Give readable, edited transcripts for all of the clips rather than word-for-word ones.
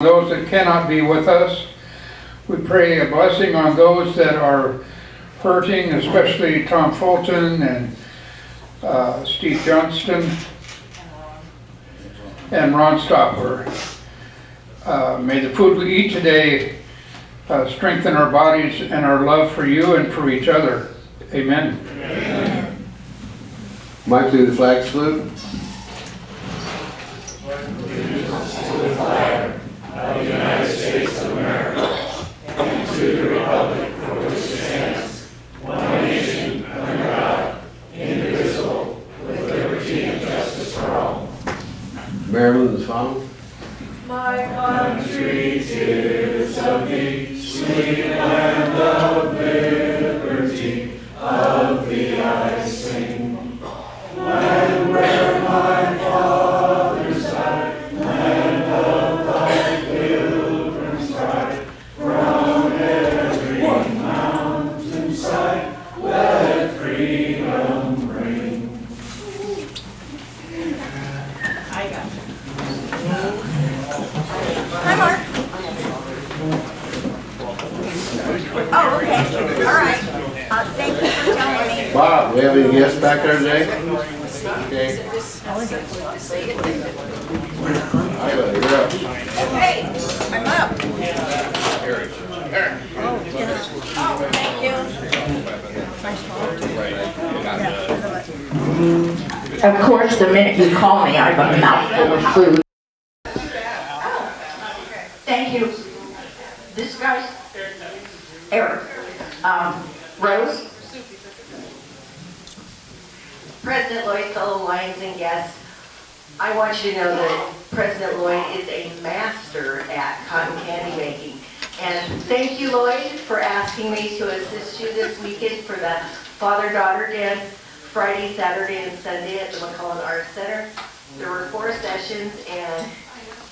Those that cannot be with us, we pray a blessing on those that are hurting, especially Tom Fulton and Steve Johnston and Ron Stopper. May the food we eat today strengthen our bodies and our love for you and for each other. Amen. Amen. Mike, do the flag salute. To the flag of the United States of America, and to the republic for which it stands, one nation, under God, indivisible, with liberty and justice for all. Maryland is found. My country, 'tis of thee, sweet land of liberty, of thee I sing. Land where my fathers died, land of thy pilgrims' pride, from every mountain side, let freedom ring. I got you. Hi, Mark. Oh, okay. All right. Thank you for telling me. Bob, we have any guests back there today? Okay. Iowa, you're up. Hey, I'm up. Oh, thank you. Of course, the minute you call me, I have a mouthful of food. Thank you. This guy's Eric. Rose? President Lloyd, fellow Lions and guests, I want you to know that President Lloyd is a master at cotton candy making. And thank you, Lloyd, for asking me to assist you this weekend for the father-daughter dance, Friday, Saturday, and Sunday at the McCullen Arts Center. There were 4 sessions, and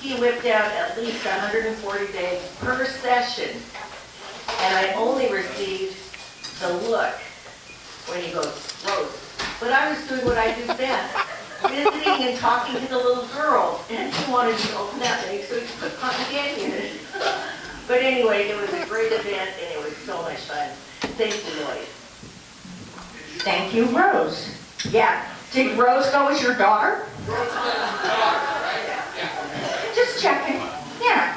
he whipped out at least 140 bags per session. And I only received the look when he goes, Rose. But I was doing what I do best, visiting and talking to the little girl. And he wanted me to open that bag, so he put cotton candy in it. But anyway, it was a great event, and it was so much fun. Thank you, Lloyd. Thank you, Rose. Yeah. Did Rose go as your daughter? Just checking. Yeah.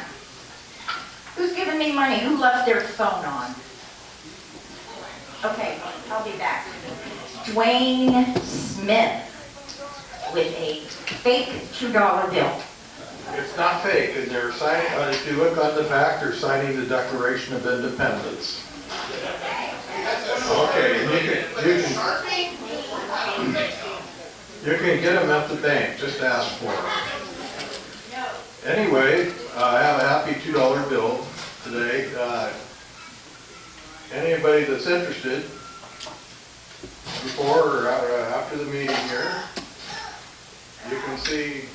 Who's giving me money? Who left their phone on? Okay, I'll be back. Dwayne Smith with a fake $2 bill. It's not fake, and they're signing, if you look on the back, they're signing the Declaration of Independence. Okay, and you can get them at the bank, just ask for them. Anyway, I have a happy $2 bill today. Anybody that's interested, before or after the meeting here, you can see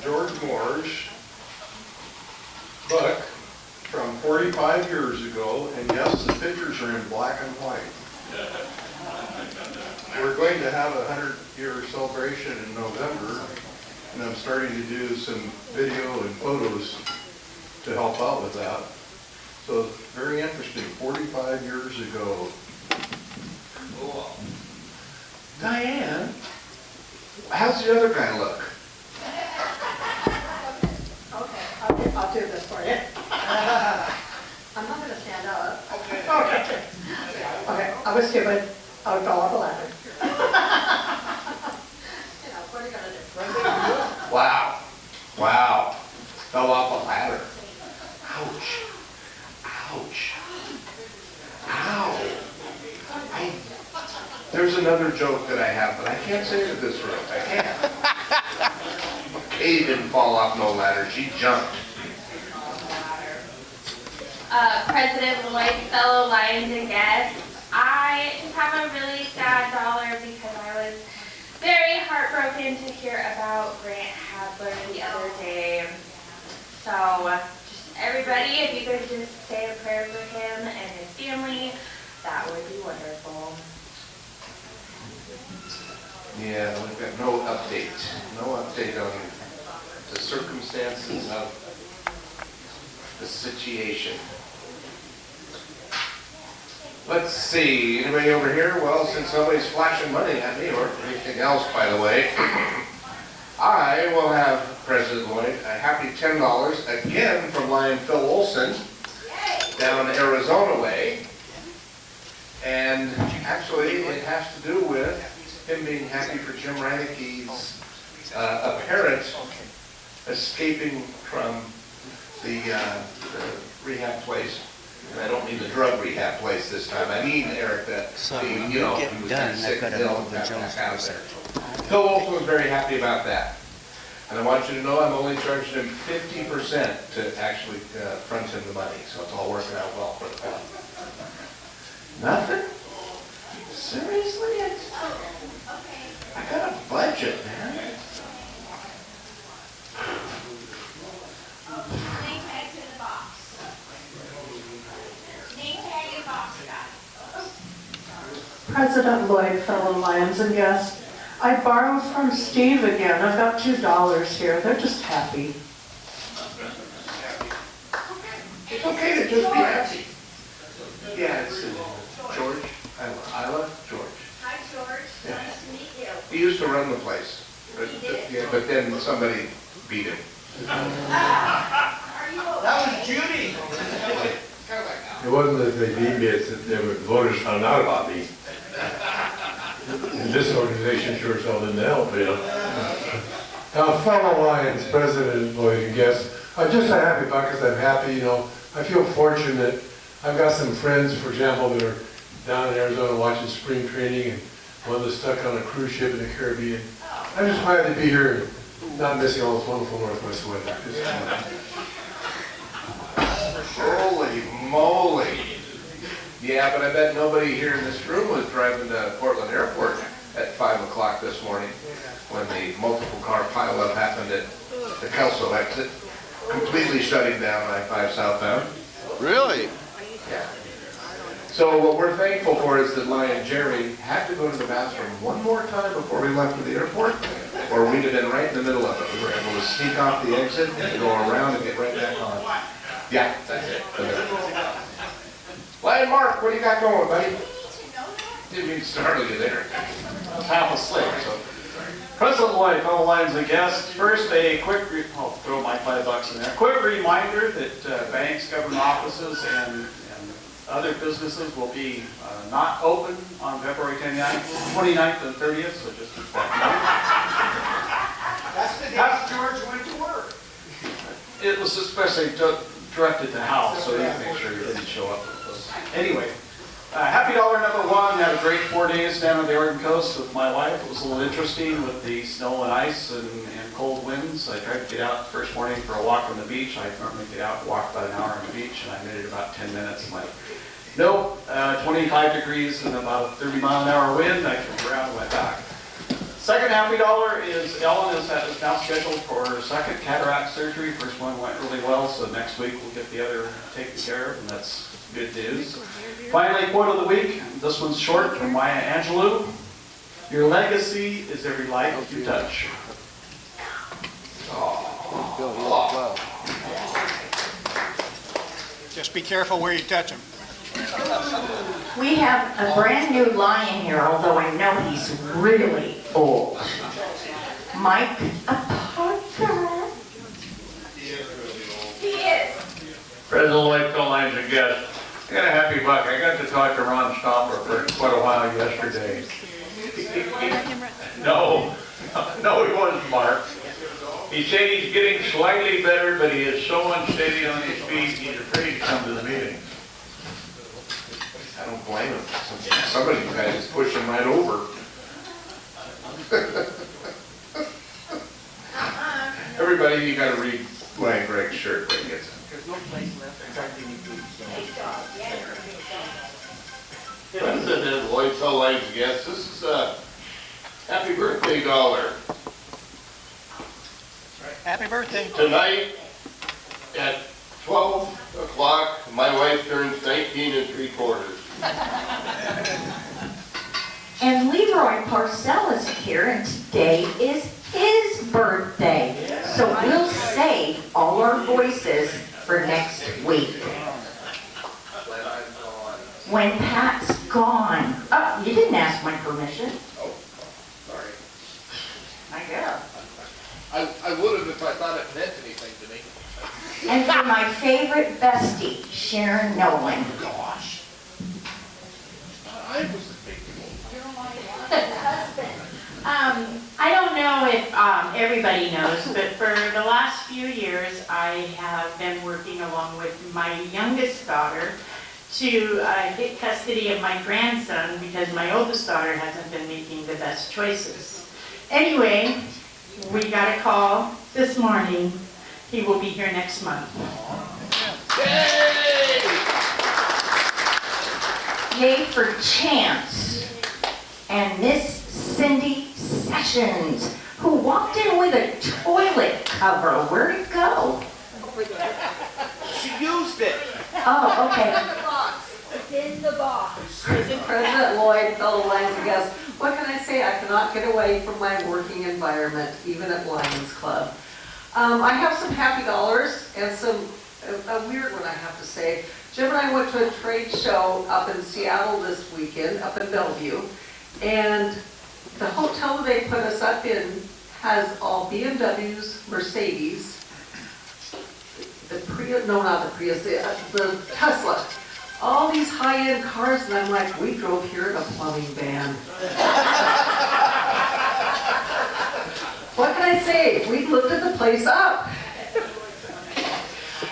George Moore's book from 45 years ago, and yes, the pictures are in black and white. We're going to have a 100-year celebration in November, and I'm starting to do some video and photos to help out with that. So it's very interesting, 45 years ago. Diane, how's the other guy look? Okay, I'll do this for you. I'm not going to stand up. Okay. Okay, I was stupid. I would fall off the ladder. You know, what are you going to do? Wow. Wow. Fell off a ladder. Ouch. Ouch. Ow. There's another joke that I have, but I can't say it this room. I can't. Katie didn't fall off no ladder. She jumped. President Lloyd, fellow Lions and guests, I just have a really sad dollar because I was very heartbroken to hear about Grant Hadler the other day. So, just everybody, if you could just say a prayer for him and his family, that would be wonderful. Yeah, we've got no update. No update on the circumstances of the situation. Let's see, anybody over here? Well, since nobody's flashing money at me or anything else, by the way, I will have President Lloyd a happy $10 again from Lion Phil Olson down Arizona way. And actually, it has to do with him being happy for Jim Reineke's apparent escaping from the rehab place. And I don't mean the drug rehab place this time. I mean, Eric, that being, you know, he was kind of sick and ill and got back out there. Phil Olson was very happy about that. And I want you to know I'm only charging him 50% to actually front him the money. So it's all working out well for the club. Nothing? Seriously? I got a budget, man. Name tag to the box. Name tag in the box, guys. President Lloyd, fellow Lions and guests, I borrowed from Steve again. I've got $2 here. They're just happy. It's okay to just be happy. Yeah, it's George. Isla, George. Hi, George. Yeah. Nice to meet you. He used to run the place. But, He did? yeah, but then somebody beat him. Are you okay? That was Judy. It wasn't that they beat me, it's that the voters found out about me. And this organization sure as hell didn't help, you know. Fellow Lions, President Lloyd, and guests, I'm just a happy because I'm happy, you know. I feel fortunate. I've got some friends, for example, that are down in Arizona watching spring training, and one that's stuck on a cruise ship in the Caribbean. I'm just glad to be here and not missing all this wonderful Northwest weather. Holy moly. Yeah, but I bet nobody here in this room was driving to Portland Airport at 5 o'clock this morning when the multiple car pileup happened at the Kelso exit, completely shutting down I-5 southbound. Really? Yeah. So what we're thankful for is that Lion Jerry had to go to the bathroom one more time before we left for the airport, or we'd have been right in the middle of it. We were able to sneak off the exit and go around and get right back on. Yeah, that's it. Lion Mark, what do you got going, buddy? Didn't mean to startle you there. I was half asleep, so. President Lloyd, fellow Lions and guests, first a quick, I'll throw my $5 in there. Quick reminder that banks, government offices, and other businesses will be not open on February 29th and 30th, so just keep that in mind. That's the day George went to work. It was especially directed to Hal, so he can make sure he didn't show up. Anyway, happy dollar number one. Had a great 4 days down on the Oregon coast with my wife. It was a little interesting with the snow and ice and cold winds. I tried to get out the first morning for a walk on the beach. I normally get out and walk about an hour on the beach, and I made it about 10 minutes. I'm like, nope, 25 degrees and about a 30-mile-an-hour wind. I turned around and went back. Second happy dollar is Ellen is now scheduled for her second cataract surgery. First one went really well, so next week we'll get the other taken care of, and that's good news. Finally, quote of the week. This one's short from Maya Angelou. Your legacy is every life you touch. Just be careful where you touch him. We have a brand new lion here, although I know he's really old. Mike Aparca. He is. President Lloyd, fellow Lions and guests. I got a happy buck. I got to talk to Ron Stopper for quite a while yesterday. No, he wasn't, Mark. He said he's getting slightly better, but he is so unsteady on his feet, he's afraid to come to the meeting. I don't blame him. Somebody guys is pushing right over. Everybody, you gotta read Lion Greg's shirt when he gets it. There's no place left. President Lloyd, fellow Lions guests, this is a happy birthday dollar. Happy birthday. Tonight at 12 o'clock, my wife turns 19 3/4. And Leroy Parcell is here, and today is his birthday. So we'll save all our voices for next week. When Pat's gone. Oh, you didn't ask my permission. Oh, sorry. I guess. I would have if I thought it meant anything to me. And for my favorite bestie, Sharon Nolan. Gosh. I was thinking. I don't know if everybody knows, but for the last few years, I have been working along with my youngest daughter to get custody of my grandson because my oldest daughter hasn't been making the best choices. Anyway, we got a call this morning. He will be here next month. Yay! Yay for Chance and Miss Cindy Sessions, who walked in with a toilet cover. Where'd it go? She used it. Oh, okay. It's in the box. President Lloyd, fellow Lions and guests, what can I say? I cannot get away from my working environment, even at Lions Club. I have some happy dollars and a weird one I have to say. Jim and I went to a trade show up in Seattle this weekend, up in Bellevue, and the hotel that they put us up in has all BMWs, Mercedes, the Prius, no, not the Prius, the Tesla. All these high-end cars, and I'm like, we drove here in a plumbing van. What can I say? We lifted the place up.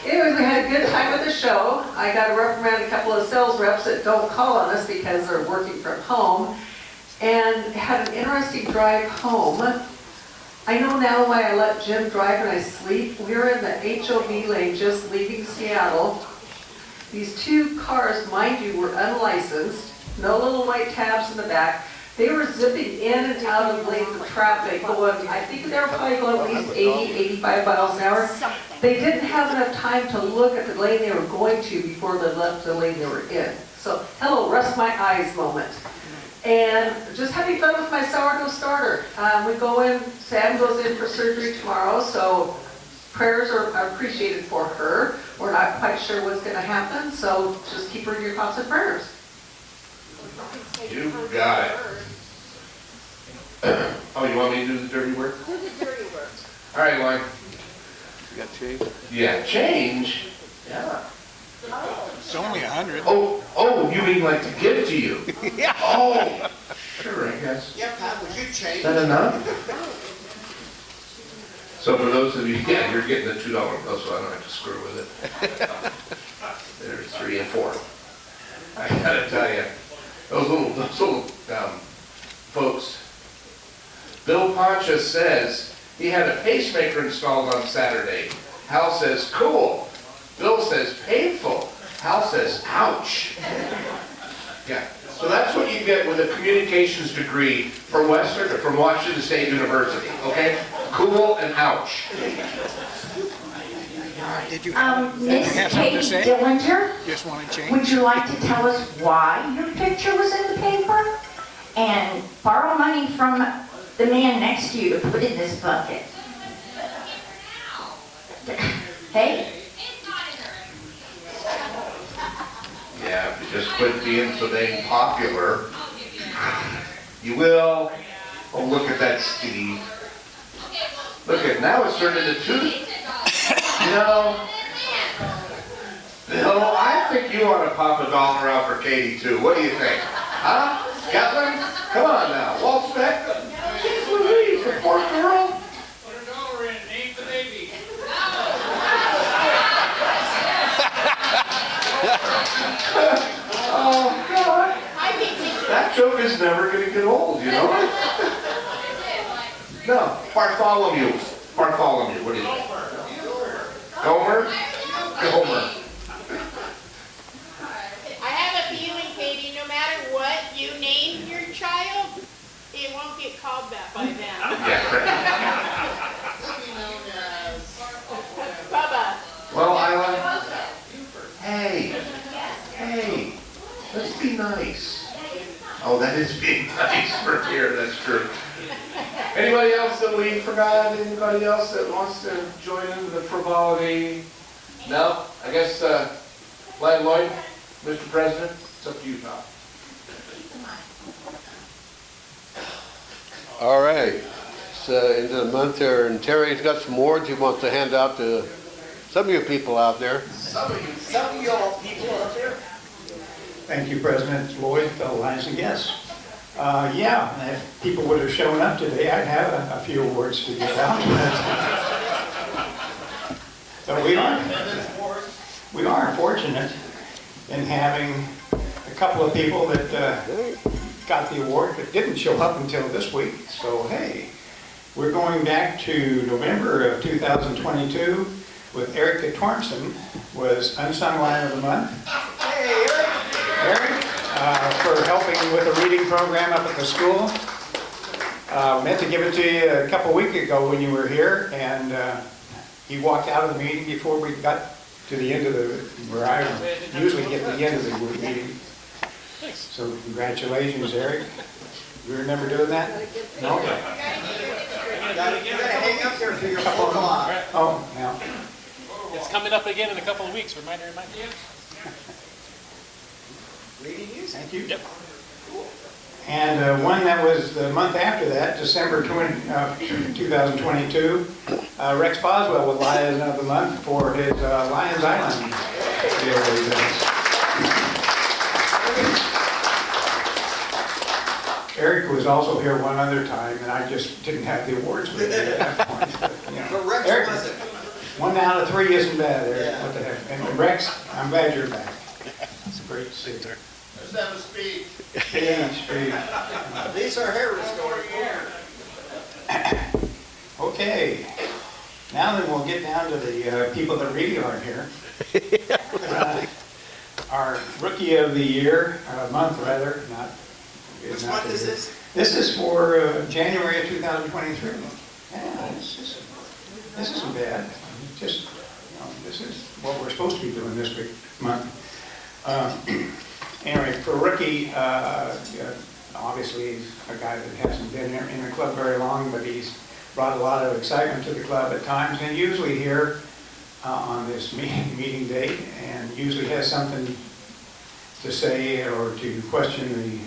Anyways, we had a good time at the show. I got to reprimand a couple of sales reps that don't call on us because they're working from home, and had an interesting drive home. I know now why I let Jim drive when I sleep. We were in the HOV lane just leaving Seattle. These two cars, mind you, were unlicensed, no little white tabs in the back. They were zipping in and out of lanes of traffic going, I think they were probably going at least 80, 85 miles an hour. They didn't have enough time to look at the lane they were going to before they left the lane they were in. So, hello, rest my eyes moment. And just having fun with my sourdough starter. We go in, Sam goes in for surgery tomorrow, so prayers are appreciated for her. We're not quite sure what's going to happen, so just keep her in your thoughts and prayers. You got it. Oh, you want me to do the dirty work? Do the dirty work. All right, Lauren. You got change? Yeah, change? Yeah. It's only 100. Oh, you mean like to give to you? Yeah. Oh, sure, I guess. Yeah, Pat, would you change? Is that enough? So for those of you, yeah, you're getting the $2 bill, so I don't have to screw with it. There's 3 and 4. I gotta tell you, those little folks. Bill Poncha says he had a pacemaker installed on Saturday. Hal says, cool. Bill says, painful. Hal says, ouch. Yeah, so that's what you get with a communications degree from Washington State University, okay? Cool and ouch. Did you Miss have something to Kate say? Dillinger, Just want to change? would you like to tell us why your picture was in the paper? And borrow money from the man next to you to put in this bucket. Hey? Yeah, if you just quit being so dang popular, you will. Oh, look at that, Steve. Look at, now it's turned into 2. You know, Bill, I think you ought to pop $1 out for Katie too. What do you think? Huh? Scotland? Come on now, Walt Speck. Jeez Louise, the poor girl. Put $1 in, name the baby. Oh, God. That joke is never going to get old, you know? No, Bartholomew. Bartholomew, what do you think? Gomer? Gomer. I have a feeling, Katie, no matter what you name your child, it won't get called that by them. Yeah. Bubba. Well, Isla, hey, let's be nice. Oh, that is being nice for here, that's true. Anybody else that we forgot? Anybody else that wants to join in the frivolity? No, I guess, Glenn Lloyd, Mr. President, it's up to you, Tom. All right, it's into the month here, and Terry's got some awards he wants to hand out to some of you people out there. Some of y'all people up there. Thank you, President Lloyd, fellow Lions and guests. Yeah, if people would have shown up today, I'd have a few awards to give out. But we are fortunate in having a couple of people that got the award but didn't show up until this week. So, hey, we're going back to November of 2022 with Erica Tormson, was Unsung Lion of the Month. Hey, Eric. Eric, for helping with a reading program up at the school. Meant to give it to you a couple weeks ago when you were here, and he walked out of the meeting before we got to the end of where I usually get the end of the meeting. So congratulations, Eric. You remember doing that? No? You gotta hang up there for your 4 o'clock. Oh, now. It's coming up again in a couple of weeks. Remind you. Reading music. Thank you. Yep. And one that was the month after that, December 2022, Rex Boswell was Lion of the Month for his Lions Island deal that he does. Eric was also here one other time, and I just didn't have the awards with me at that point. But, you know. But Rex Eric, wasn't. 1 out of 3 isn't bad, Eric. Yeah. What the heck? And Rex, I'm glad you're back. It's great to see you. Let's have a speech. Speech. These are Harris going forward. Okay, now then we'll get down to the people that really aren't here. Our Rookie of the Year, month rather, not. Which month is this? This is for January of 2023. Yeah, this isn't bad. Just, you know, this is what we're supposed to be doing this month. Anyway, for Rookie, obviously he's a guy that hasn't been in the club very long, but he's brought a lot of excitement to the club at times, and usually here on this meeting date, and usually has something to say or to question the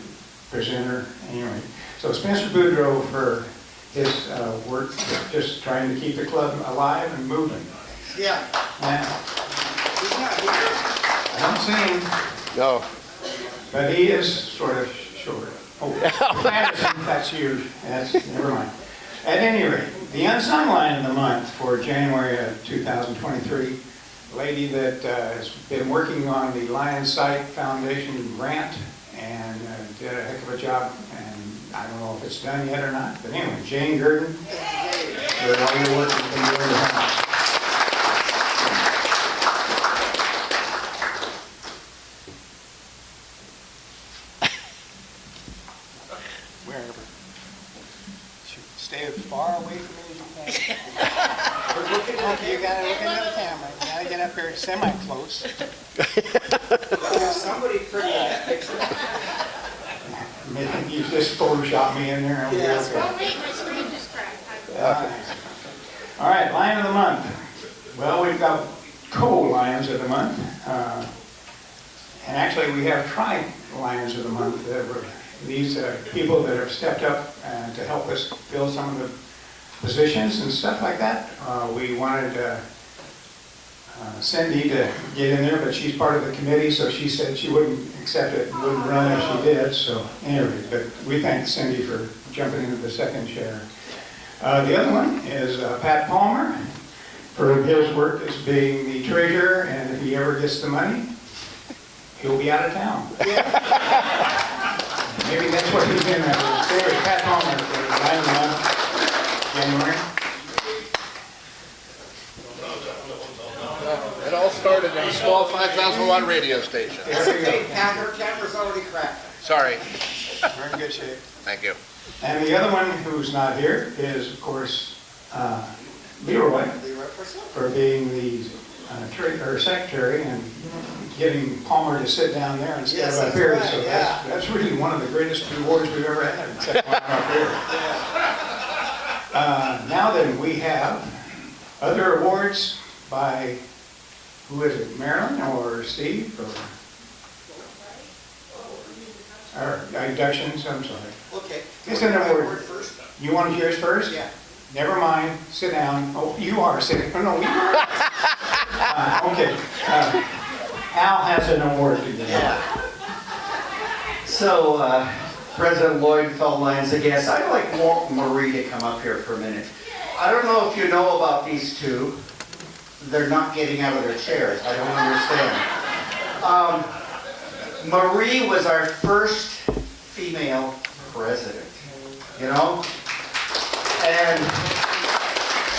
presenter. Anyway, so Spencer Boudreau for his work, just trying to keep the club alive and moving. Yeah. Now, He's not here. I don't see him. No. But he is sort of short. Oh, Anderson, that's you. Never mind. At any rate, the Unsung Lion of the Month for January of 2023, a lady that has been working on the Lions Site Foundation grant and did a heck of a job, and I don't know if it's done yet or not, but anyway, Jane Gurdon, for all your work has been very hard. Wherever. Stay as far away from me as you can. We're looking at you, gotta look into the camera. You gotta get up here semi-close. There's somebody pretty in that picture. Maybe you just Photoshop me in there. Yes. Oh, wait, my screen just cracked. All right, Lion of the Month. Well, we've got co-Lions of the Month. And actually, we have tri-Lions of the Month. These people that have stepped up to help us fill some of the positions and stuff like that. We wanted Cindy to get in there, but she's part of the committee, so she said she wouldn't accept it and wouldn't run if she did. So anyway, but we thank Cindy for jumping into the second chair. The other one is Pat Palmer for his work as being the treasurer, and if he ever gets the money, he'll be out of town. Maybe that's what he's in there. Anyway, Pat Palmer for 9 months, January. It all started in a small 5,000 watt radio station. There we go. Her camera's already cracked. Sorry. We're in good shape. Thank you. And the other one who's not here is, of course, Leroy, for being the secretary and getting Palmer to sit down there instead Yes, of up that's here. right, So yeah. that's really one of the greatest rewards we've ever had, except one up here. Now then, we have other awards by, who is it, Marilyn or Steve? Or inductions, I'm sorry. Okay. It's an award. Word first? You want yours first? Yeah. Never mind, sit down. Oh, you are sitting, oh no, you are. Okay. Al has an award to give out. So, President Lloyd, fellow Lions and guests, I'd like Walt and Marie to come up here for a minute. I don't know if you know about these two. They're not getting out of their chairs. I don't understand. Marie was our first female president, you know? And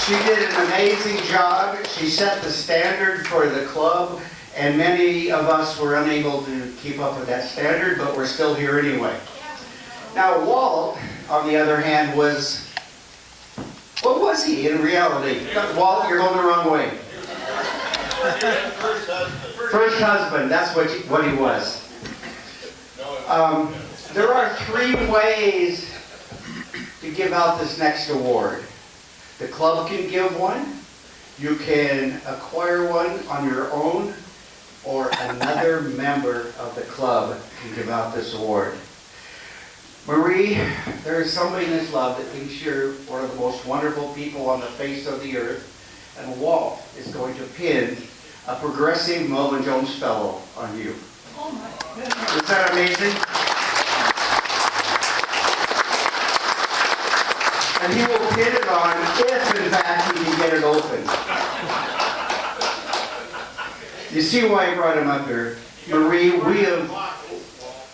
she did an amazing job. She set the standard for the club, and many of us were unable to keep up with that standard, but we're still here anyway. Now, Walt, on the other hand, was, what was he in reality? Walt, you're going the wrong way. First husband, that's what he was. There are 3 ways to give out this next award. The club can give one, you can acquire one on your own, or another member of the club can give out this award. Marie, there is somebody in this club that thinks you're one of the most wonderful people on the face of the earth, and Walt is going to pin a progressive Melvin Jones Fellow on you. Oh my goodness. Is that amazing? And he will pin it on if, in fact, he can get it open. You see why I brought him up here. Marie, we have...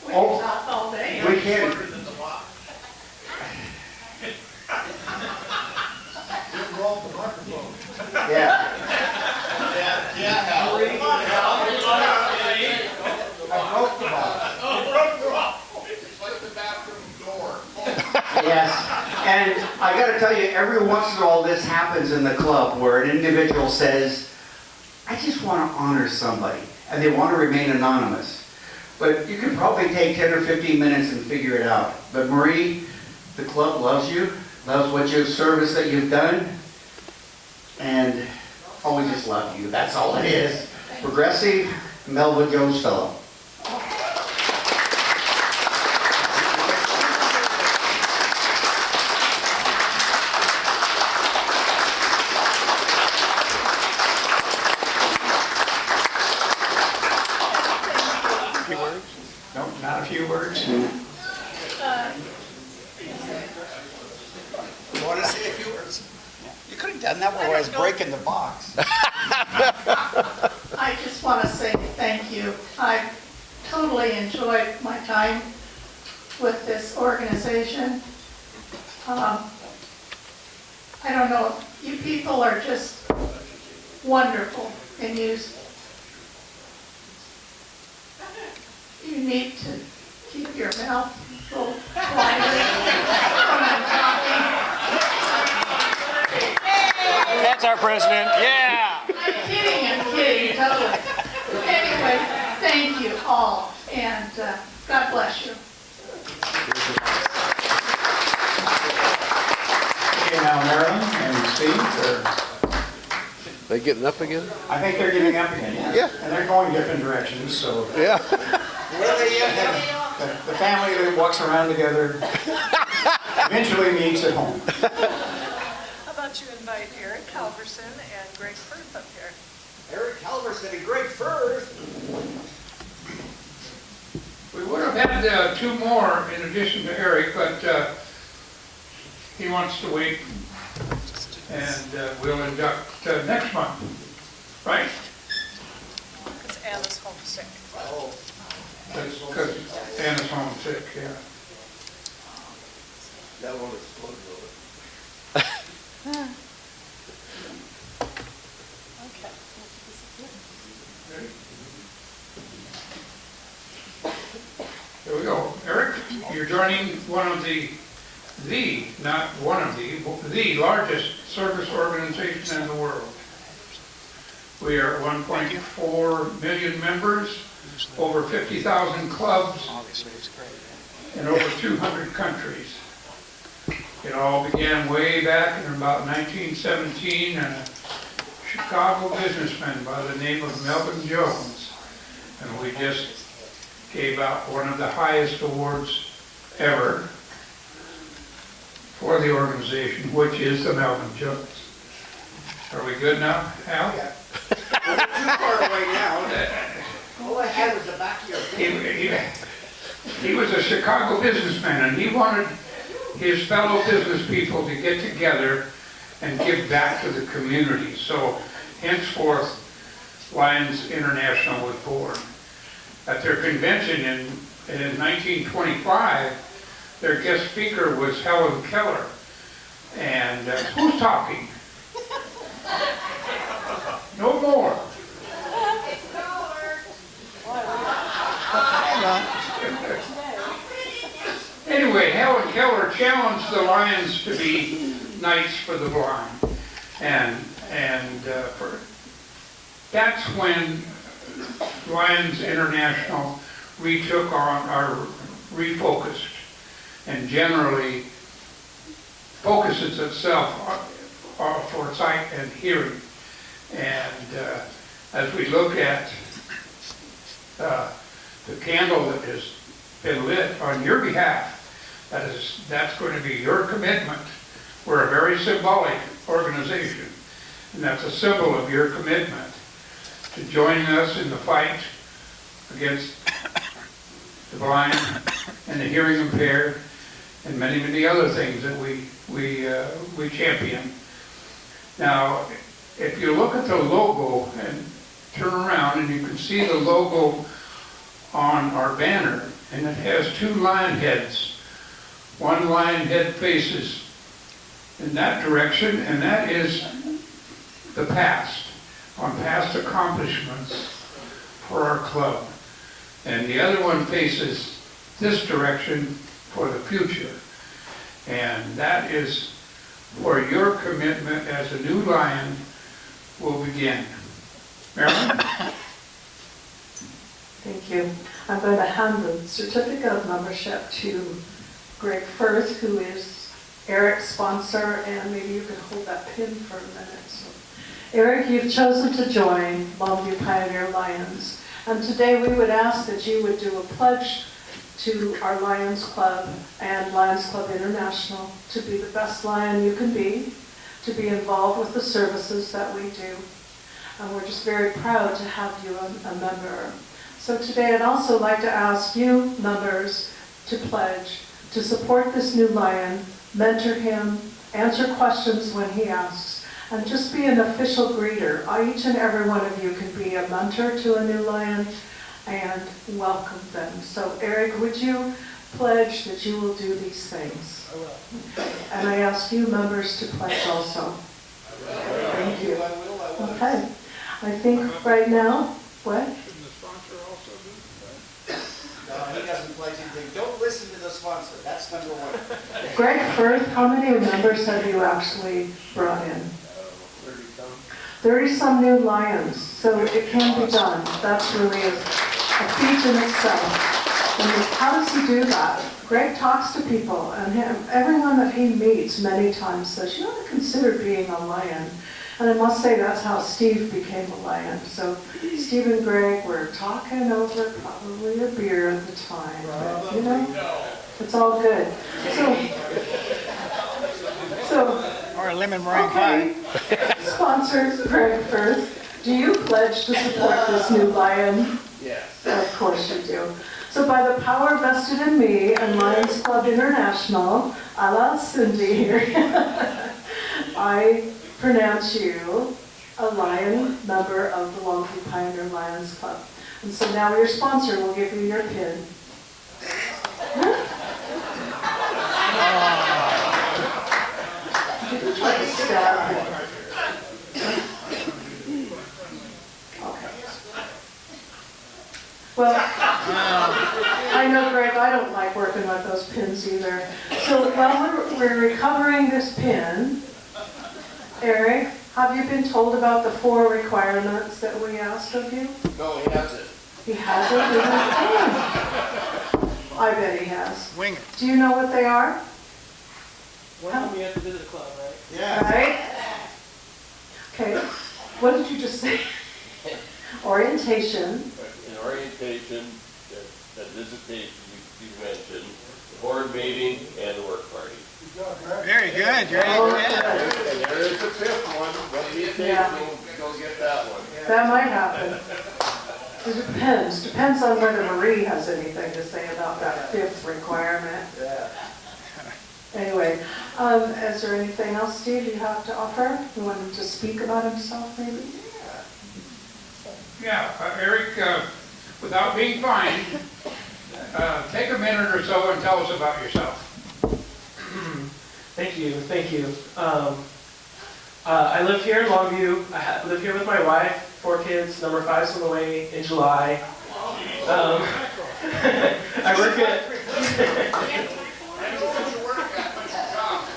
Oh, All day. we can't... Yeah. Yes, and I got to tell you, every once in a while this happens in the club where an individual says, I just want to honor somebody, and they want to remain anonymous. But you could probably take 10 or 15 minutes and figure it out. But Marie, the club loves you, loves what your service that you've done, and we just love you. That's all it is. Progressive Melvin Jones Fellow. No, not a few words? You want to say a few words? You could have done that while I was breaking the box. I just want to say thank you. I totally enjoyed my time with this organization. I don't know, you people are just wonderful, and you need to keep your mouth a little quiet when I'm talking. That's our president, yeah! I'm kidding, totally. Anyway, thank you all, and God bless you. Okay, now Marilyn and Steve, They getting up again? I think they're getting up again, yes. Yeah. And they're going different directions, so Yeah. Where are they at? the family that walks around together eventually meets at home. How about you invite Eric Halverson and Greg Firth up here? Eric Halverson and Greg Firth. We would have had 2 more in addition to Eric, but he wants to wait, and we'll induct next month, right? Because Anna's homesick. Oh. That's because Anna's homesick, yeah. That one exploded over. Here we go. Eric, you're joining one of the largest service organization in the world. We are 1.4 million members, over 50,000 clubs, in over 200 countries. It all began way back in about 1917, and a Chicago businessman by the name of Melvin Jones. And we just gave out one of the highest awards ever for the organization, which is the Melvin Jones. Are we good now, Al? Yeah. Well, we're too far away now. All I had was the back of your head. He was a Chicago businessman, and he wanted his fellow business people to get together and give back to the community. So henceforth, Lions International was born. At their convention in 1925, their guest speaker was Helen Keller. And who's talking? No more. Anyway, Helen Keller challenged the Lions to be Knights for the Blind. That's when Lions International retook on, or refocused, and generally focuses itself for sight and hearing. And as we look at the candle that has been lit on your behalf, that's going to be your commitment. We're a very symbolic organization, and that's a symbol of your commitment to joining us in the fight against the blind and the hearing impaired and many, many other things that we champion. Now, if you look at the logo and turn around, and you can see the logo on our banner, and it has two lion heads. One lion head faces in that direction, and that is the past, on past accomplishments for our club. And the other one faces this direction for the future. And that is where your commitment as a new lion will begin. Marilyn? Thank you. I'm going to hand the certificate of membership to Greg Firth, who is Eric's sponsor, and maybe you could hold that pin for a minute. So, Eric, you've chosen to join Longview Pioneer Lions, and today we would ask that you would do a pledge to our Lions Club and Lions Club International to be the best lion you can be, to be involved with the services that we do. And we're just very proud to have you a member. So today I'd also like to ask you members to pledge to support this new lion, mentor him, answer questions when he asks, and just be an official greeter. Each and every one of you can be a mentor to a new lion and welcome them. So Eric, would you pledge that you will do these things? I will. And I ask you members to pledge also. Thank you. Okay. I think right now, what? No, he doesn't pledge anything. Don't listen to the sponsor. That's number one. Greg Firth, how many members have you actually brought in? 30-some new lions, so it can be done. That's really a feat in itself. And how does he do that? Greg talks to people, and everyone that he meets many times says, you ought to consider being a lion. And I must say that's how Steve became a lion. So Steve and Greg were talking over probably a beer at the time. But, you know, it's all good. Or a lemon meringue pie. Sponsor Greg Firth, do you pledge to support this new lion? Yes. Of course you do. So by the power vested in me and Lions Club International, a la Cindy here, I pronounce you a lion member of the Longview Pioneer Lions Club. And so now your sponsor will give you your pin. You can try to stab him. Okay. Well, I know, Greg, I don't like working with those pins either. So while we're recovering this pin, Eric, have you been told about the 4 requirements that we asked of you? No, he hasn't. He hasn't? I bet he has. Wing it. Do you know what they are? One of them you have to visit the club, right? Yeah. Right? Okay, what did you just say? Orientation, An orientation, that visitation you mentioned, the board meeting, and the work party. Very good, very Oh, good. And there is a fifth one, one of these days Yeah. we'll get that one. that might happen. It depends on whether Marie has anything to say about that fifth requirement. Yeah. Anyway, is there anything else, Steve, you have to offer? You want him to speak about himself, maybe? Yeah, Eric, without being fined, take a minute or so and tell us about yourself. Thank you, thank you. I live here in Longview. I live here with my wife, 4 kids. Number 5's on the way in July.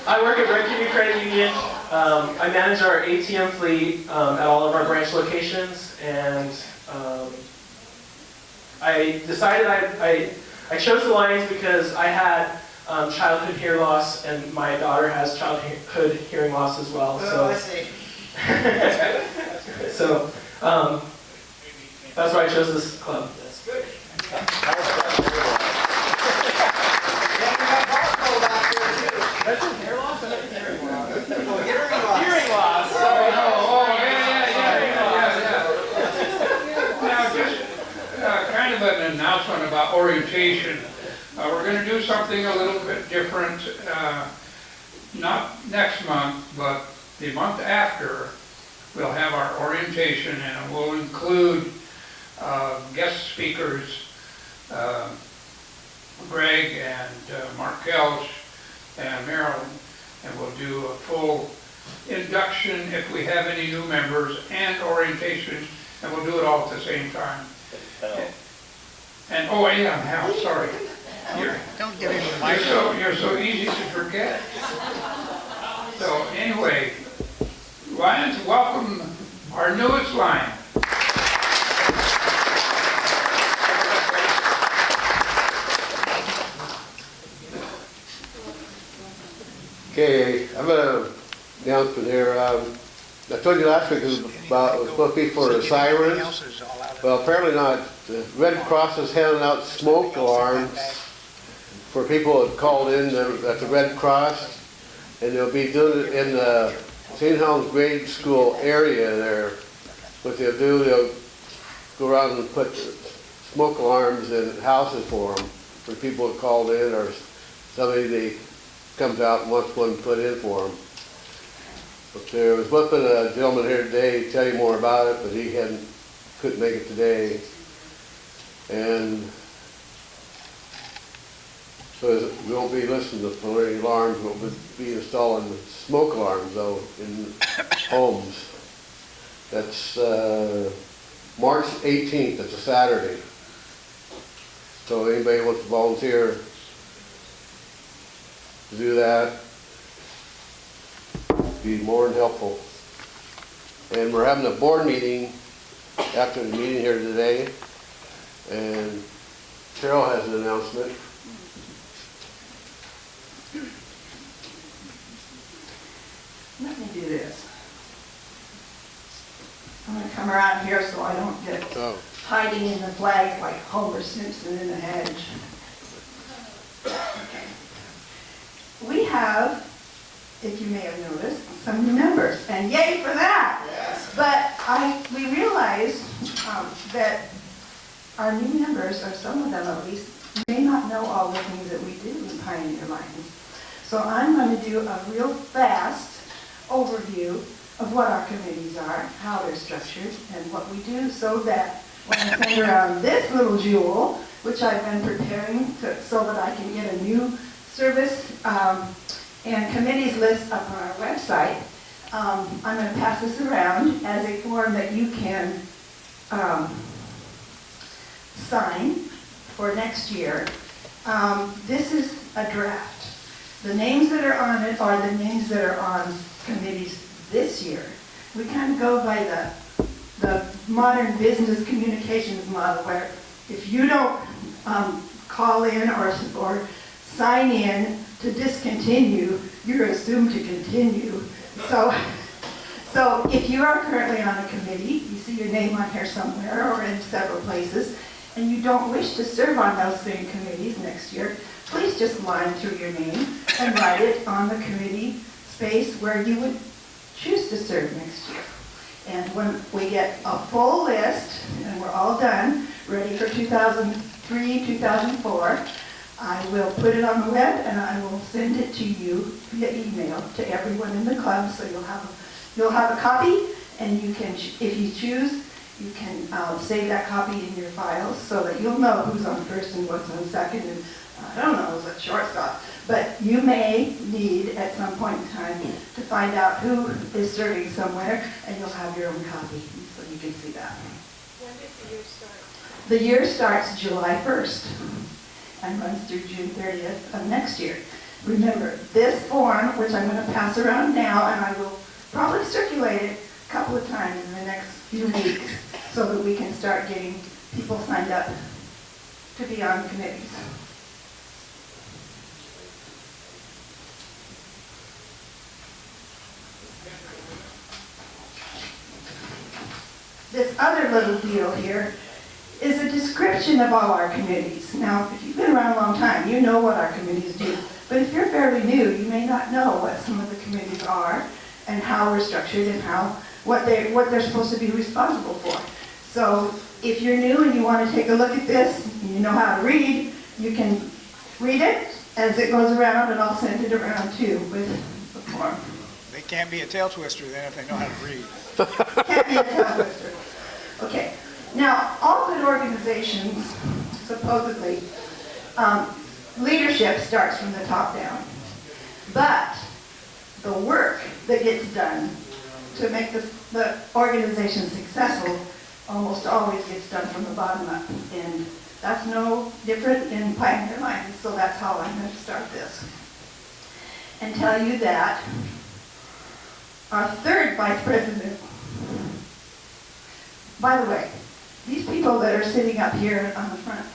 I work at Breakview Credit Union. I manage our ATM fleet at all of our branch locations, and I decided I chose the Lions because I had childhood hearing loss, and my daughter has childhood hearing loss as well. So, I see. so that's why I chose this club. That's good. That's in hair loss and hearing loss. Hearing loss. Oh, yeah. Now, just kind of an announcement about orientation. We're going to do something a little bit different, not next month, but the month after. We'll have our orientation, and it will include guest speakers, Greg and Mark Kelch and Marilyn, and we'll do a full induction if we have any new members and orientation, and we'll do it all at the same time. And oh yeah, Hal, sorry. Don't give him the mic. You're so easy to forget. So anyway, Lions, welcome our newest Lion. Okay, I have an announcement here. I told you last week it was supposed to be for the sirens. Well, apparently not. The Red Cross is handing out smoke alarms for people that called in at the Red Cross, and they'll be doing it in the St. Helens grade school area there. What they'll do, they'll go around and put smoke alarms in houses for them, for people that called in, or somebody that comes out and wants one put in for them. But there was with a gentleman here today to tell you more about it, but he couldn't make it today. And so we won't be listening to any alarms. We'll be installing smoke alarms though in homes. That's March 18th. That's a Saturday. So anybody wants to volunteer to do that, be more than helpful. And we're having a board meeting after the meeting here today, and Carol has an announcement. Let me do this. I'm going to come around here so I don't get hiding in the flag like Homer Simpson in the hedge. We have, if you may have noticed, some new members, and yay for that. Yes. But we realized that our new members, or some of them at least, may not know all the things that we do in Pioneer Lions. So I'm going to do a real fast overview of what our committees are, how they're structured, and what we do, so that when I send around this little jewel, which I've been preparing so that I can get a new service and committees list up on our website, I'm going to pass this around as a form that you can sign for next year. This is a draft. The names that are on it are the names that are on committees this year. We kind of go by the modern business communications model, where if you don't call in or sign in to discontinue, you're assumed to continue. So if you are currently on a committee, you see your name on here somewhere or in several places, and you don't wish to serve on those same committees next year, please just line through your name and write it on the committee space where you would choose to serve next year. And when we get a full list, and we're all done, ready for 2003, 2004, I will put it on the web and I will send it to you via email to everyone in the club, so you'll have a copy, and you can, if you choose, you can save that copy in your files so that you'll know who's on first and what's on second, and I don't know who's at shortstop. But you may need at some point in time to find out who is serving somewhere, and you'll have your own copy, so you can see that. When did the year start? The year starts July 1st and runs through June 30th of next year. Remember, this form, which I'm going to pass around now, and I will probably circulate it a couple of times in the next few weeks so that we can start getting people signed up to be on committees. This other little deal here is a description of all our committees. Now, if you've been around a long time, you know what our committees do. But if you're fairly new, you may not know what some of the committees are and how we're structured and what they're supposed to be responsible for. So if you're new and you want to take a look at this and you know how to read, you can read it as it goes around, and I'll send it around too with the form. They can't be a tail twister then if they know how to read. Can't be a tail twister. Okay. Now, all good organizations, supposedly, leadership starts from the top down. But the work that gets done to make the organization successful almost always gets done from the bottom up. And that's no different in Pioneer Lions, so that's how I'm going to start this. And tell you that our third vice president, by the way, these people that are sitting up here on the front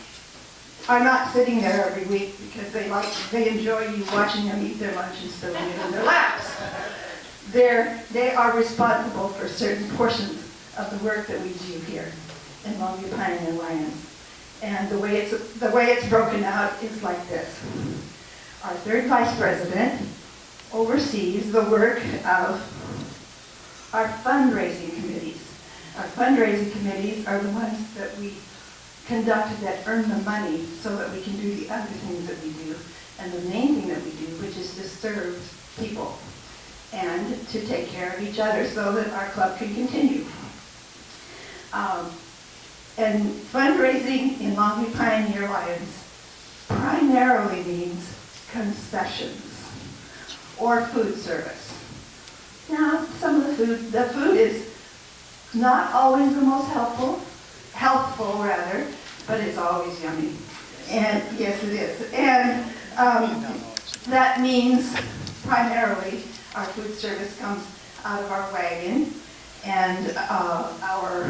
are not sitting there every week because they enjoy you watching them eat their lunch and spilling it in their laps. They are responsible for certain portions of the work that we do here in Longview Pioneer Lions. And the way it's broken out is like this. Our third vice president oversees the work of our fundraising committees. Our fundraising committees are the ones that we conduct that earn the money so that we can do the other things that we do. And the main thing that we do, which is to serve people and to take care of each other so that our club can continue. And fundraising in Longview Pioneer Lions primarily means concessions or food service. Now, some of the food is not always the most healthful rather, but it's always yummy. And yes, it is. And that means primarily our food service comes out of our wagon and our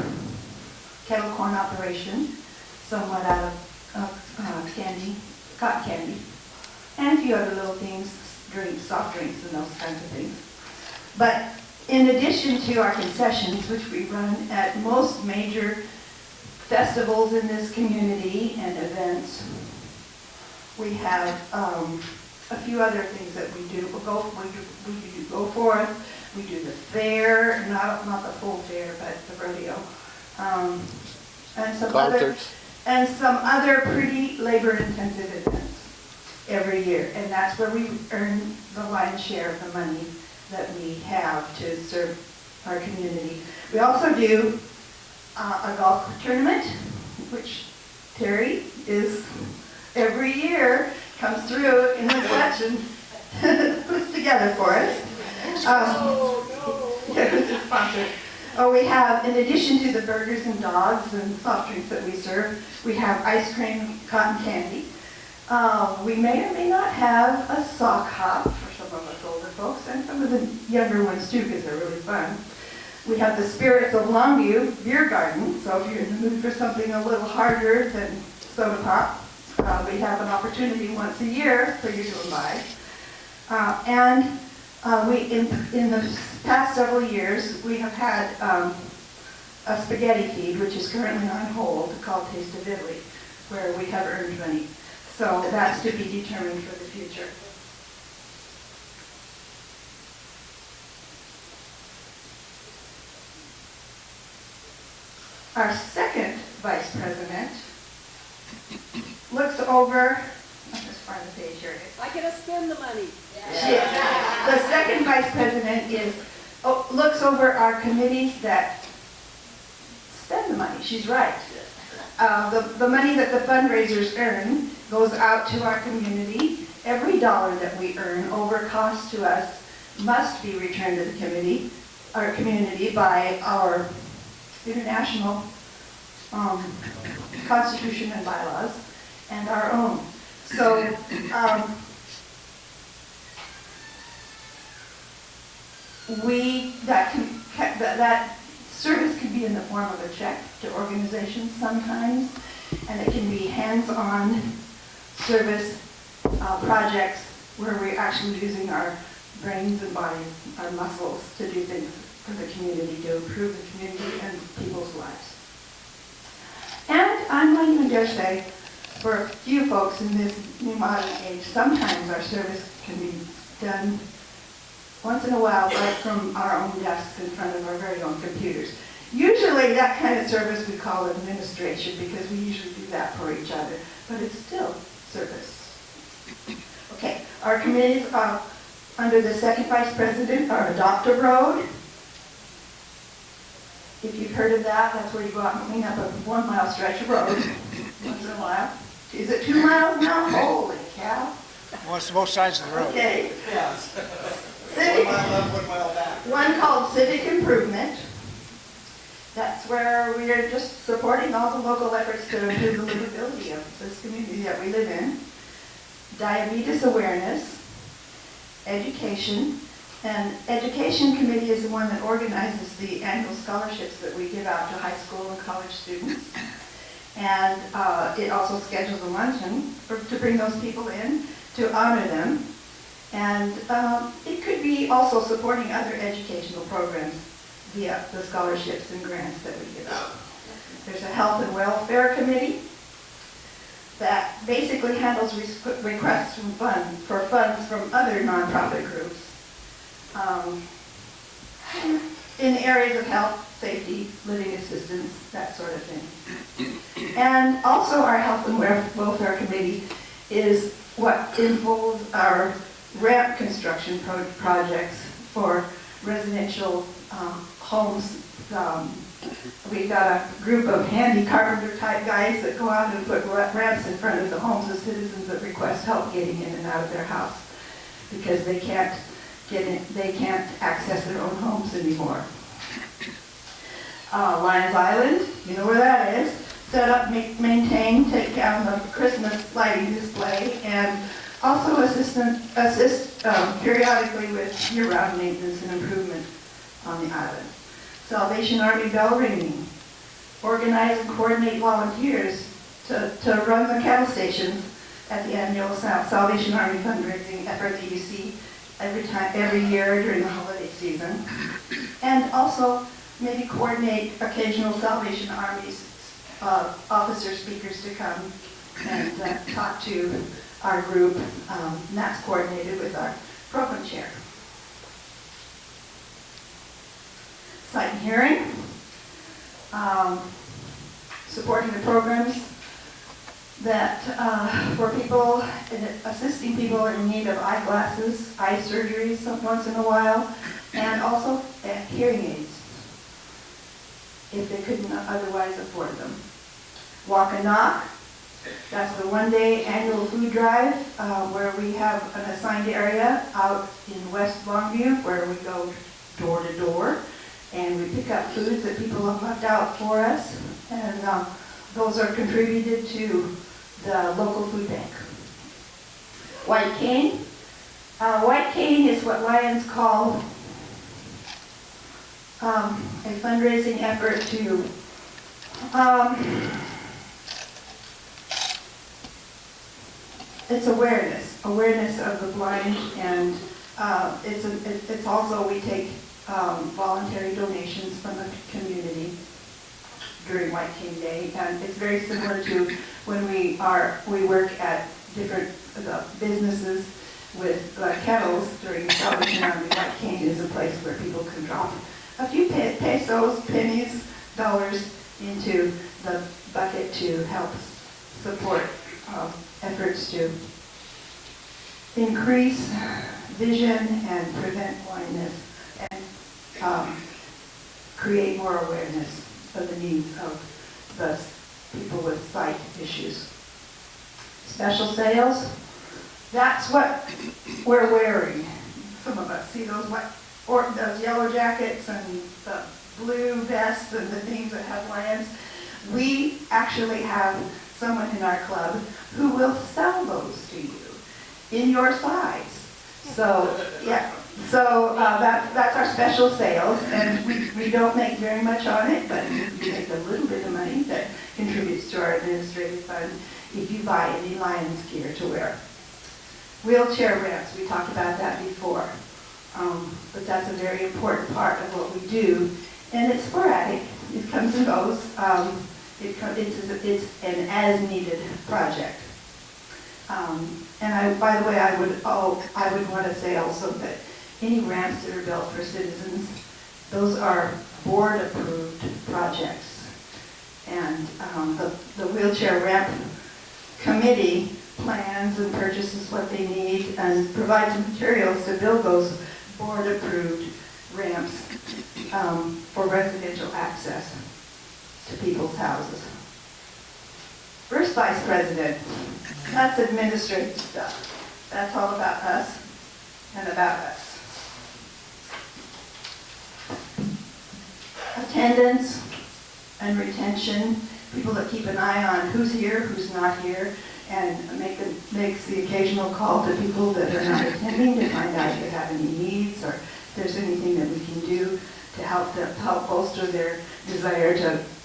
kettle corn operation, somewhat out of candy, cotton candy, and a few other little things, drinks, soft drinks, and those kinds of things. But in addition to our concessions, which we run at most major festivals in this community and events, we have a few other things that we do. We do Go Forth, we do the fair, not the full fair, but the rodeo, and some other pretty labor-intensive events every year. And that's where we earn the lion's share of the money that we have to serve our community. We also do a golf tournament, which Terry is every year comes through in the clutch and puts together for us. We have, in addition to the burgers and dogs and soft drinks that we serve, we have ice cream, cotton candy. We may or may not have a sock hop for some of us older folks and some of the younger ones too, because they're really fun. We have the Spirits of Longview beer garden, so if you're in the mood for something a little harder than soda pop, we have an opportunity once a year for you to buy. In the past several years, we have had a spaghetti feed, which is currently on hold, called Taste of Italy, where we have earned money. So that's to be determined for the future. Our second vice president looks over, I'll just find the page here. I get to spend the money. The second vice president looks over our committees that spend the money. She's right. The money that the fundraisers earn goes out to our community. Every dollar that we earn over cost to us must be returned to the our community by our international constitution and bylaws and our own. So that service can be in the form of a check to organizations sometimes, and it can be hands-on service projects where we're actually using our brains and bodies, our muscles to do things for the community, to improve the community and people's lives. And I might even dare say, for a few folks in this new modern age, sometimes our service can be done once in a while right from our own desks in front of our very own computers. Usually that kind of service we call administration because we usually do that for each other, but it's still service. Okay, our committees under the second vice president are Adopt a Road. If you've heard of that, that's where you go out and clean up a 1 mile stretch of road once in a while. Is it 2 miles now? Holy cow. What's both sides of the road? Okay. Yeah. Civic, 1 mile left, 1 mile back. one called Civic Improvement. That's where we are just supporting all the local efforts to improve the livability of this community that we live in. Diabetes awareness, education, and Education Committee is the one that organizes the annual scholarships that we give out to high school and college students. And it also schedules a luncheon to bring those people in to honor them. And it could be also supporting other educational programs via the scholarships and grants that we give out. There's a Health and Welfare Committee that basically handles requests for funds from other nonprofit groups in areas of health, safety, living assistance, that sort of thing. And also our Health and Welfare Committee is what involves our ramp construction projects for residential homes. We've got a group of handy carpenter type guys that go out and put ramps in front of the homes of citizens that request help getting in and out of their house because they can't access their own homes anymore. Lions Island, you know where that is. Set up, maintain, take down the Christmas lighting display, and also assist periodically with year-round maintenance and improvement on the island. Salvation Army bell ringing. Organize and coordinate volunteers to run the cattle stations at the annual Salvation Army fundraising effort that you see every year during the holiday season. And also maybe coordinate occasional Salvation Army's officer speakers to come and talk to our group. And that's coordinated with our program chair. Site and hearing, supporting the programs that for people, assisting people in need of eyeglasses, eye surgeries once in a while, and also hearing aids if they couldn't otherwise afford them. Walk and Knock, that's the one-day annual food drive where we have an assigned area out in West Longview where we go door to door. And we pick up foods that people have left out for us, and those are contributed to the local food bank. White Cane. White Cane is what Lions call a fundraising effort to it's awareness of the blind, and it's also, we take voluntary donations from the community during White King Day, and it's very similar to when we work at different businesses with kettles during Salvation Army. White King is a place where people can drop a few pesos, pennies, dollars into the bucket to help support efforts to increase vision and prevent blindness, and create more awareness of the needs of the people with sight issues. Special sales, that's what we're wearing. Some of us see those those yellow jackets and the blue vests and the things that have lions. We actually have someone in our club who will sell those to you in your size. So, yeah. So that's our special sales, and we don't make very much on it, but we make a little bit of money that contributes to our administrative fund if you buy any Lions gear to wear. Wheelchair ramps, we talked about that before, but that's a very important part of what we do, and it's sporadic. It comes and goes. It's an as-needed project. And by the way, I would want to say also that any ramps that are built for citizens, those are board-approved projects. And the wheelchair ramp committee plans and purchases what they need and provides materials to build those board-approved ramps for residential access to people's houses. First Vice President, that's administrative stuff. That's all about us and about us. Attendance and retention, people that keep an eye on who's here, who's not here, and makes the occasional call to people that are not attending to find out if they have any needs or if there's anything that we can do to help bolster their desire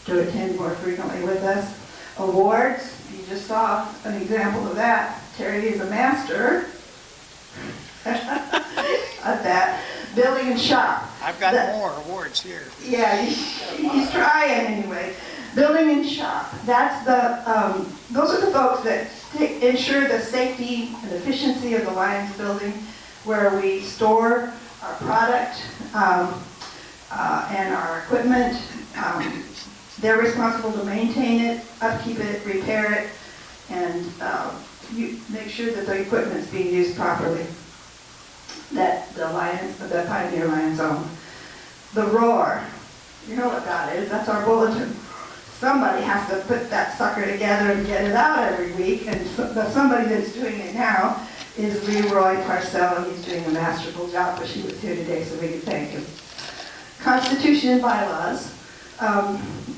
to attend more frequently with us. Awards, you just saw an example of that. Terry is a master at that. Building and shop. I've got more awards here. Yeah, he's trying anyway. Building and shop. That's those are the folks that ensure the safety and efficiency of the Lions building, where we store our product and our equipment. They're responsible to maintain it, upkeep it, repair it, and you make sure that the equipment's being used properly, that the Pioneer Lions own. The roar, you know what that is, that's our bulletin. Somebody has to put that sucker together and get it out every week, and the somebody that's doing it now is Leroy Parcell. He's doing a masterful job, but she was here today, so we can thank him. Constitution and bylaws.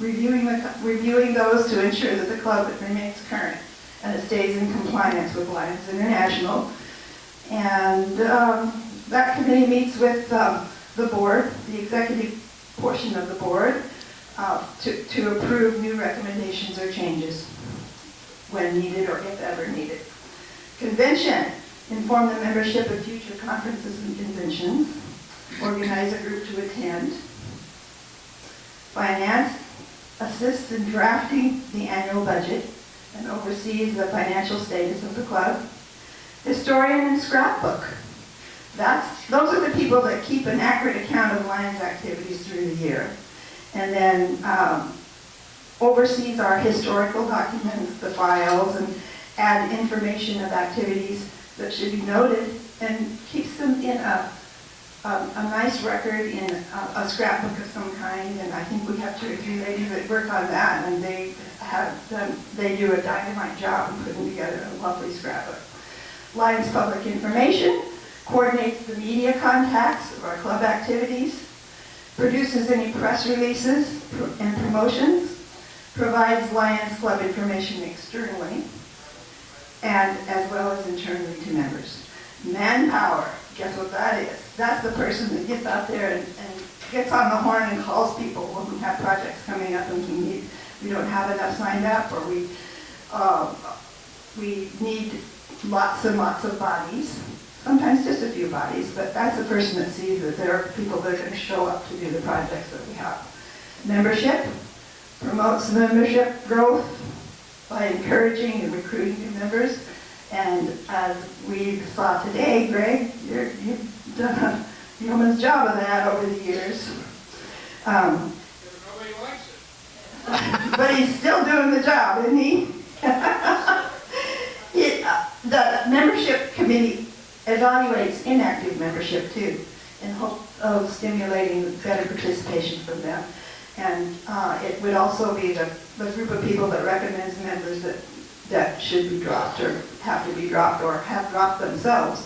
Reviewing those to ensure that the club remains current and it stays in compliance with Lions International. And that committee meets with the board, the executive portion of the board, to approve new recommendations or changes when needed or if ever needed. Convention, inform the membership of future conferences and conventions, organize a group to attend. Finance assists in drafting the annual budget and oversees the financial status of the club. Historian and scrapbook. Those are the people that keep an accurate account of Lions activities through the year. And then oversees our historical documents, the files, and add information of activities that should be noted, and keeps them in a nice record in a scrapbook of some kind. And I think we have 2 or 3 ladies that work on that, and they do a dynamite job in putting together a lovely scrapbook. Lions Public Information coordinates the media contacts of our club activities, produces any press releases and promotions, provides Lions Club information externally, and as well as internally to members. Manpower, guess what that is? That's the person that gets out there and gets on the horn and calls people when we have projects coming up and we don't have enough signed up, or we need lots and lots of bodies, sometimes just a few bodies, but that's the person that sees that there are people that are going to show up to do the projects that we have. Membership promotes membership growth by encouraging and recruiting new members. And as we saw today, Greg, you've done a yeoman's job of that over the years. Nobody likes it. But he's still doing the job, isn't he? The membership committee evaluates inactive membership too, in hope of stimulating better participation from them. And it would also be the group of people that recommends members that should be dropped or have to be dropped or have dropped themselves.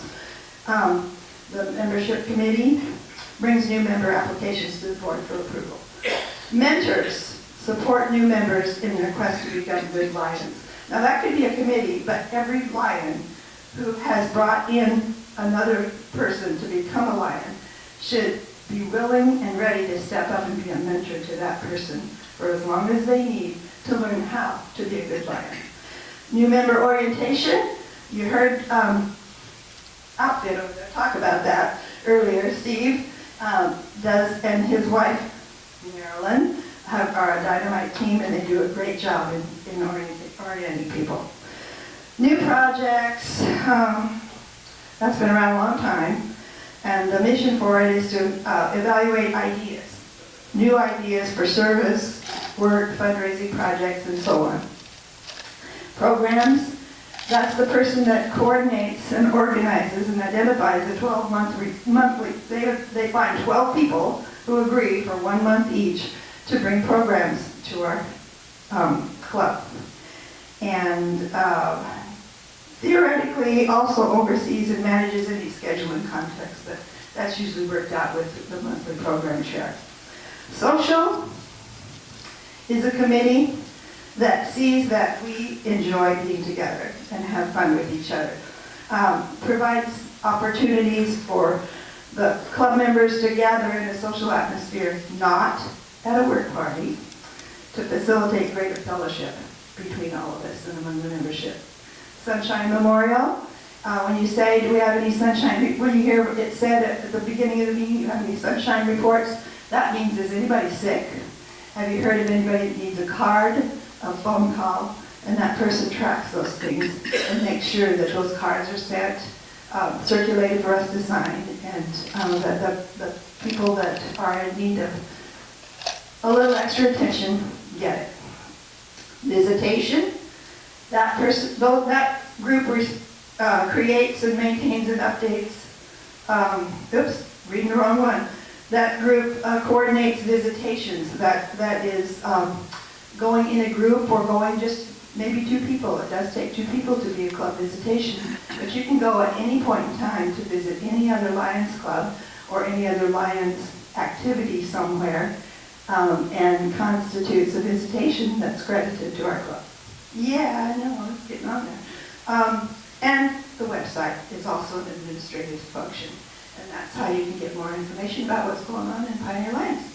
The membership committee brings new member applications to the board for approval. Mentors support new members in their quest to become good lions. Now that could be a committee, but every lion who has brought in another person to become a lion should be willing and ready to step up and be a mentor to that person for as long as they need to learn how to be a good lion. New member orientation, you heard Outfit over there talk about that earlier. Steve does, and his wife, Marilyn, are a dynamite team, and they do a great job in orienting people. New projects, that's been around a long time, and the mission for it is to evaluate ideas, new ideas for service, work, fundraising projects, and so on. Programs, that's the person that coordinates and organizes and identifies the 12 monthly, they find 12 people who agree for 1 month each to bring programs to our club. And theoretically also oversees and manages any scheduling context that's usually worked out with the monthly program chair. Social is a committee that sees that we enjoy being together and have fun with each other. Provides opportunities for the club members to gather in a social atmosphere, not at a work party, to facilitate greater fellowship between all of us and among the membership. Sunshine Memorial, when you say, do we have any sunshine, when you hear it said at the beginning of the meeting, you have any sunshine reports, that means, is anybody sick? Have you heard of anybody that needs a card, a phone call, and that person tracks those things and makes sure that those cards are sent, circulated for us to sign, and that the people that are in need of a little extra attention get it. Visitation, that group creates and maintains and updates, reading the wrong one. That group coordinates visitations, that is going in a group or going just maybe 2 people. It does take 2 people to be a club visitation, but you can go at any point in time to visit any other Lions Club or any other Lions activity somewhere, and constitutes a visitation that's credited to our club. Yeah, I know, it's getting on there. And the website is also an administrative function, and that's how you can get more information about what's going on in Pioneer Lions.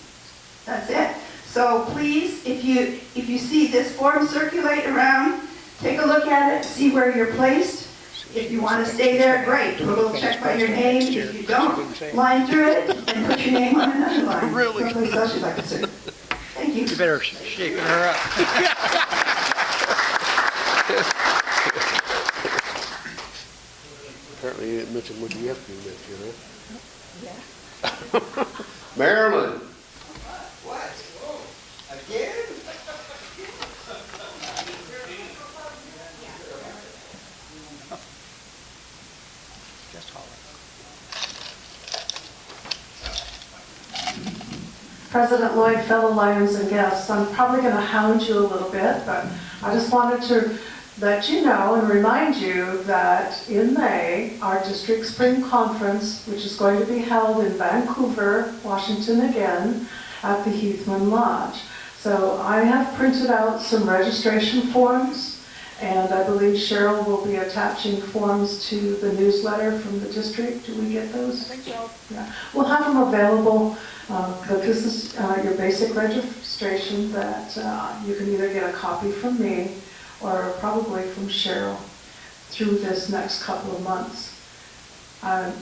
That's it. So please, if you see this form circulate around, take a look at it, see where you're placed. If you want to stay there, great. Put a little check by your name. If you don't, line through it and put your name on another line. Really? Someplace else you'd like to serve. Thank you. You better shake her up. Apparently you didn't mention what you have to mention, huh? Yeah. Marilyn. What? Again? President Lloyd, fellow Lions and guests, I'm probably going to hound you a little bit, but I just wanted to let you know and remind you that in May, our district spring conference, which is going to be held in Vancouver, Washington again, at the Heathman Lodge. So I have printed out some registration forms, and I believe Cheryl will be attaching forms to the newsletter from the district. Do we get those? I think so. Yeah. We'll have them available, but this is your basic registration that you can either get a copy from me or probably from Cheryl. through this next couple of months.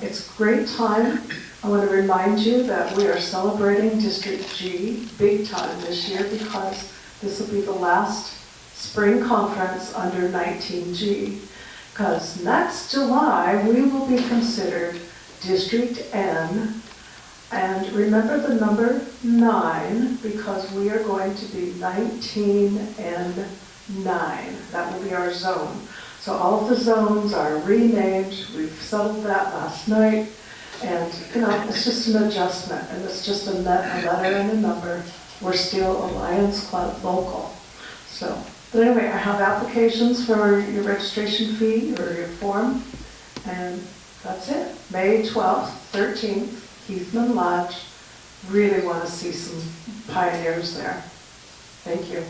It's a great time. I want to remind you that we are celebrating District G big time this year because this will be the last spring conference under 19G. Because next July, we will be considered District N. And remember the number 9 because we are going to be 19N9. That will be our zone. So all of the zones are renamed. We've settled that last night. And, you know, it's just an adjustment, and it's just a letter and a number. We're still a Lions Club local. So, but anyway, I have applications for your registration fee or your form, and that's it. May 12th, 13th, Heathman Lodge. Really want to see some pioneers there. Thank you.